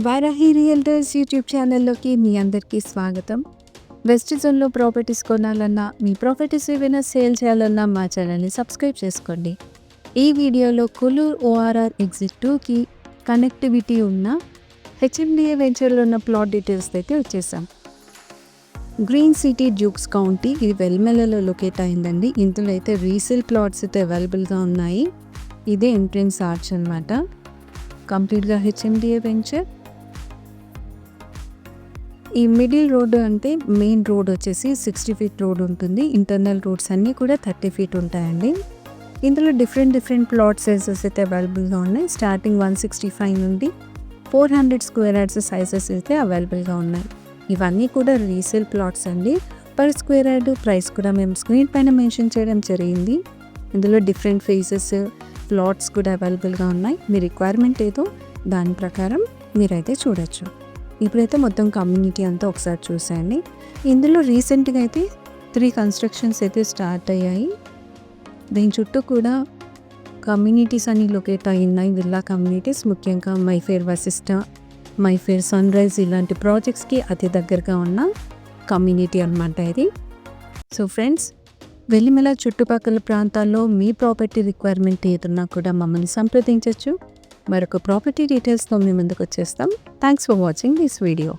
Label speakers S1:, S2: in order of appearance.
S1: Varahi realtors YouTube ఛానల్లోకి మీ అందరికీ స్వాగతం. వెస్ట్ జోన్లో ప్రాపర్టీస్ కొనాలన్నా, మీ ప్రాపర్టీస్ ఏవైనా సేల్ చేయాలన్నా మా ఛానల్ని సబ్స్క్రైబ్ చేసుకోండి. ఈ వీడియోలో కొల్లూరు ORR ఎగ్జిట్ 2కి కనెక్టివిటీ ఉన్న HMDA వెంచర్లో ఉన్న ప్లాట్ డీటెయిల్స్ అయితే వచ్చేసాం. గ్రీన్ సిటీ డ్యూక్స్ కౌంటీ, ఇది వెల్మెలలో లొకేట్ అయిందండి. ఇందులో అయితే రీసేల్ ప్లాట్స్ అయితే అవైలబుల్గా ఉన్నాయి. ఇదే ఎంట్రన్స్ ఆర్చ్ అనమాట. కంప్లీట్గా HMDA వెంచర్. ఈ మిడిల్ రోడ్డు అంటే మెయిన్ రోడ్ వచ్చేసి 60 ఫీట్ రోడ్ ఉంటుంది. ఇంటర్నల్ రోడ్స్ అన్నీ కూడా 30 ఫీట్ ఉంటాయండి. ఇందులో డిఫరెంట్ ప్లాట్ సైజెస్ అయితే అవైలబుల్గా ఉన్నాయి. స్టార్టింగ్ 165 నుండి 400 స్క్వేర్ యార్డ్స్ సైజెస్ అయితే అవైలబుల్గా ఉన్నాయి. ఇవన్నీ కూడా రీసేల్ ప్లాట్స్ అండి. పర్ స్క్వేర్ యార్డ్ ప్రైస్ కూడా మేము స్క్రీన్ పైన మెన్షన్ చేయడం జరిగింది. ఇందులో డిఫరెంట్ ఫేజెస్ ప్లాట్స్ కూడా అవైలబుల్గా ఉన్నాయి. మీ రిక్వైర్మెంట్ ఏదో దాని ప్రకారం మీరైతే చూడొచ్చు. ఇప్పుడైతే మొత్తం కమ్యూనిటీ అంతా ఒకసారి చూసేయండి. ఇందులో రీసెంట్గా అయితే 3 కన్స్ట్రక్షన్స్ అయితే స్టార్ట్ అయ్యాయి. దీని చుట్టూ కూడా కమ్యూనిటీస్ అన్ని లొకేట్ అయ్యాయి. విల్లా కమ్యూనిటీస్, ముఖ్యంగా Mayfair Vasishta, Mayfair sunrise ఇలాంటి ప్రాజెక్ట్స్కి అతి దగ్గరగా ఉన్న కమ్యూనిటీ అన్నమాట ఇది. సో ఫ్రెండ్స్, వెల్లిమెల చుట్టుపక్కల ప్రాంతాల్లో మీ ప్రాపర్టీ రిక్వైర్మెంట్ ఏదన్నా కూడా మమ్మల్ని సంప్రదించవచ్చు. మరొక ప్రాపర్టీ డీటెయిల్స్తో మీ ముందుకు వచ్చేస్తాం. Thanks for watching this video.